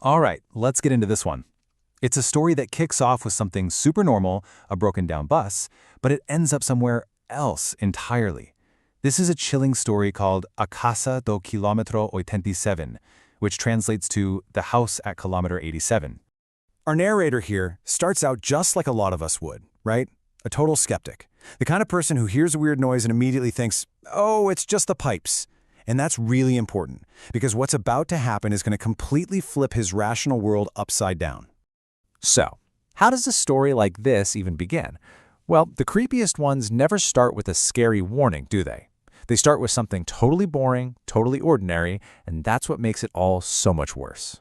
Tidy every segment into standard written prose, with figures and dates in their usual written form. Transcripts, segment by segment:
All right, let's get into this one. It's a story that kicks off with something super normal, a broken down bus, but it ends up somewhere else entirely. This is a chilling story called A Casa do Kilometro 87, which translates to The House at Kilometer 87. Our narrator here starts out just like a lot of us would, right? A total skeptic. The kind of person who hears a weird noise and immediately thinks, oh, it's just the pipes. And that's really important, because what's about to happen is going to completely flip his rational world upside down. So, how does a story like this even begin? Well, the creepiest ones never start with a scary warning, do they? They start with something totally boring, totally ordinary, and that's what makes it all so much worse.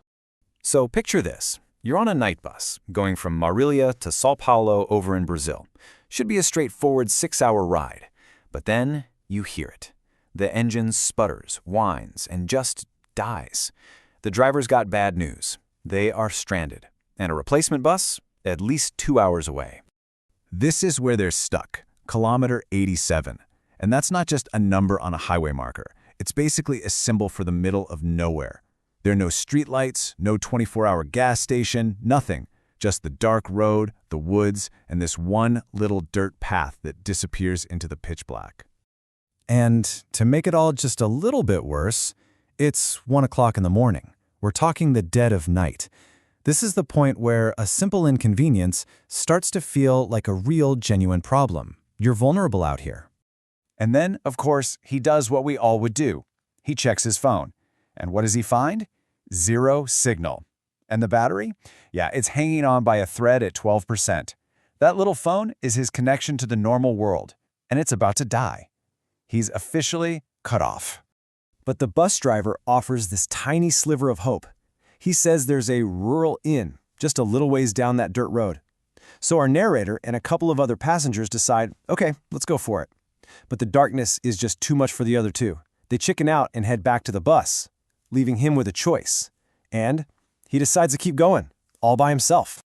So picture this. You're on a night bus, going from Marília to São Paulo over in Brazil. Should be a straightforward 6-hour ride. But then you hear it. The engine sputters, whines, and just dies. The driver's got bad news. They are stranded. And a replacement bus, at least 2 hours away. This is where they're stuck, Kilometer 87. And that's not just a number on a highway marker. It's basically a symbol for the middle of nowhere. There are no streetlights, no 24-hour gas station, nothing. Just the dark road, the woods, and this one little dirt path that disappears into the pitch black. And to make it all just a little bit worse, it's 1 o'clock in the morning. We're talking the dead of night. This is the point where a simple inconvenience starts to feel like a real, genuine problem. You're vulnerable out here. And then, of course, he does what we all would do. He checks his phone. And what does he find? 0 signal. And the battery? Yeah, it's hanging on by a thread at 12%. That little phone is his connection to the normal world, and it's about to die. He's officially cut off. But the bus driver offers this tiny sliver of hope. He says there's a rural inn just a little ways down that dirt road. So our narrator and a couple of other passengers decide, okay, let's go for it. But the darkness is just too much for the other two. They chicken out and head back to the bus, leaving him with a choice. And he decides to keep going, all by himself.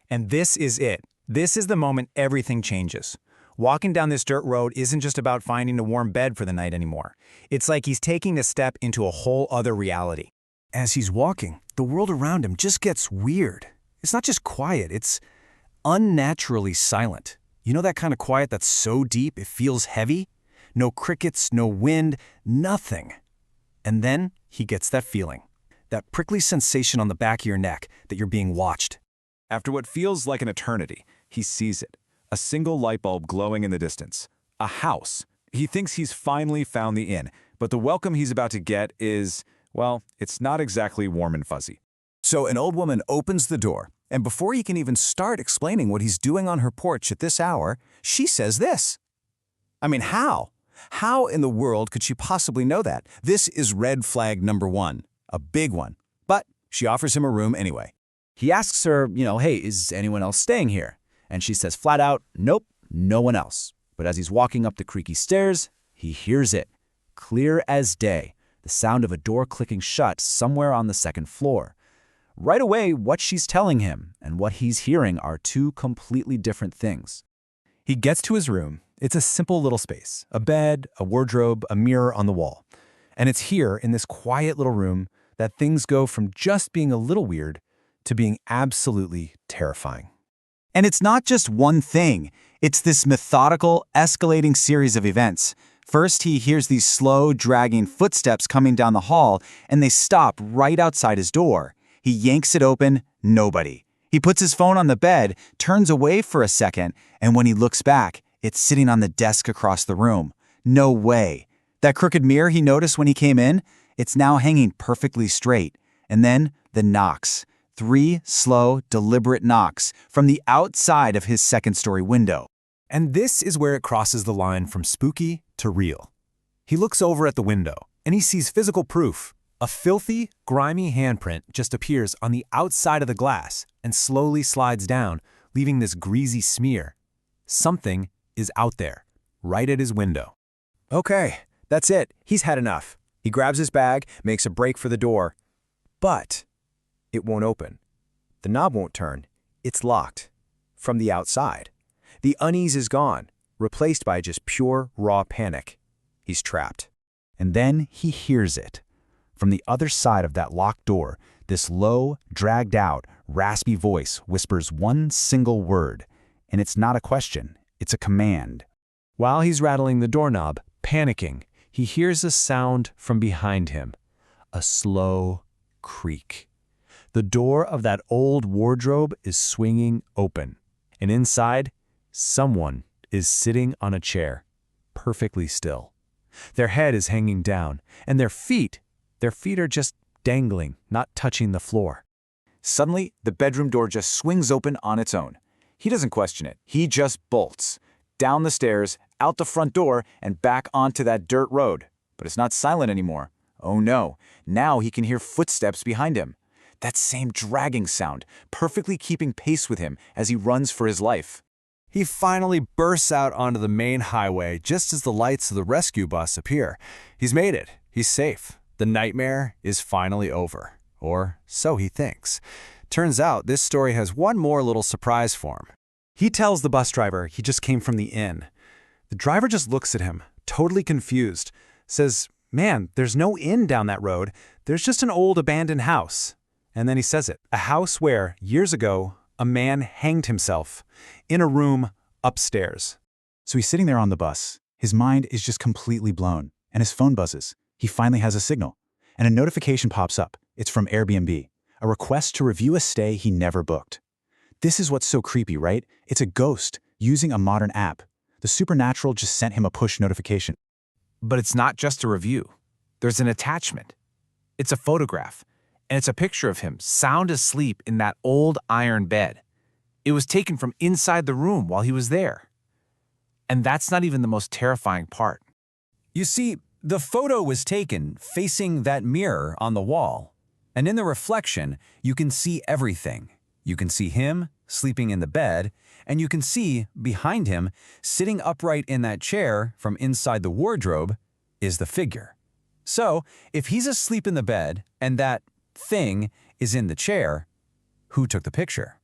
And this is it. This is the moment everything changes. Walking down this dirt road isn't just about finding a warm bed for the night anymore. It's like he's taking a step into a whole other reality. As he's walking, the world around him just gets weird. It's not just quiet, it's unnaturally silent. You know that kind of quiet that's so deep it feels heavy? No crickets, no wind, nothing. And then he gets that feeling. That prickly sensation on the back of your neck that you're being watched. After what feels like an eternity, he sees it. A single light bulb glowing in the distance. A house. He thinks he's finally found the inn, but the welcome he's about to get is, well, it's not exactly warm and fuzzy. So an old woman opens the door, and before he can even start explaining what he's doing on her porch at this hour, she says this. I mean, how? How in the world could she possibly know that? This is red flag number 1, a big one. But she offers him a room anyway. He asks her, hey, is anyone else staying here? And she says flat out, nope, no one else. But as he's walking up the creaky stairs, he hears it. Clear as day, the sound of a door clicking shut somewhere on the second floor. Right away, what she's telling him and what he's hearing are two completely different things. He gets to his room. It's a simple little space, a bed, a wardrobe, a mirror on the wall. And it's here in this quiet little room that things go from just being a little weird to being absolutely terrifying. And it's not just one thing. It's this methodical, escalating series of events. First, he hears these slow, dragging footsteps coming down the hall, and they stop right outside his door. He yanks it open, nobody. He puts his phone on the bed, turns away for a second, and when he looks back, it's sitting on the desk across the room. No way. That crooked mirror he noticed when he came in, it's now hanging perfectly straight. And then the knocks. 3 slow, deliberate knocks from the outside of his second-story window. And this is where it crosses the line from spooky to real. He looks over at the window, and he sees physical proof. A filthy, grimy handprint just appears on the outside of the glass and slowly slides down, leaving this greasy smear. Something is out there, right at his window. Okay, that's it. He's had enough. He grabs his bag, makes a break for the door. But it won't open. The knob won't turn. It's locked. From the outside. The unease is gone, replaced by just pure, raw panic. He's trapped. And then he hears it. From the other side of that locked door, This low, dragged-out, raspy voice whispers one single word, and it's not a question, it's a command. While he's rattling the doorknob, panicking, he hears a sound from behind him. A slow creak. The door of that old wardrobe is swinging open, and inside, someone is sitting on a chair, perfectly still. Their head is hanging down, and their feet are just dangling, not touching the floor. Suddenly, the bedroom door just swings open on its own. He doesn't question it. He just bolts. Down the stairs, out the front door, and back onto that dirt road. But it's not silent anymore. Oh no, now he can hear footsteps behind him. That same dragging sound, perfectly keeping pace with him as he runs for his life. He finally bursts out onto the main highway just as the lights of the rescue bus appear. He's made it. He's safe. The nightmare is finally over. Or so he thinks. Turns out this story has one more little surprise for him. He tells the bus driver he just came from the inn. The driver just looks at him, totally confused, says, "Man, there's no inn down that road. There's just an old abandoned house." And then he says it, a house where, years ago, a man hanged himself in a room upstairs. So he's sitting there on the bus. His mind is just completely blown, and his phone buzzes. He finally has a signal, and a notification pops up. It's from Airbnb, a request to review a stay he never booked. This is what's so creepy, right? It's a ghost using a modern app. The supernatural just sent him a push notification. But it's not just a review. There's an attachment. It's a photograph, and it's a picture of him sound asleep in that old iron bed. It was taken from inside the room while he was there. And that's not even the most terrifying part. You see, the photo was taken facing that mirror on the wall, and in the reflection, you can see everything. You can see him sleeping in the bed, and you can see behind him, sitting upright in that chair from inside the wardrobe, is the figure. So, if he's asleep in the bed and that thing is in the chair, who took the picture?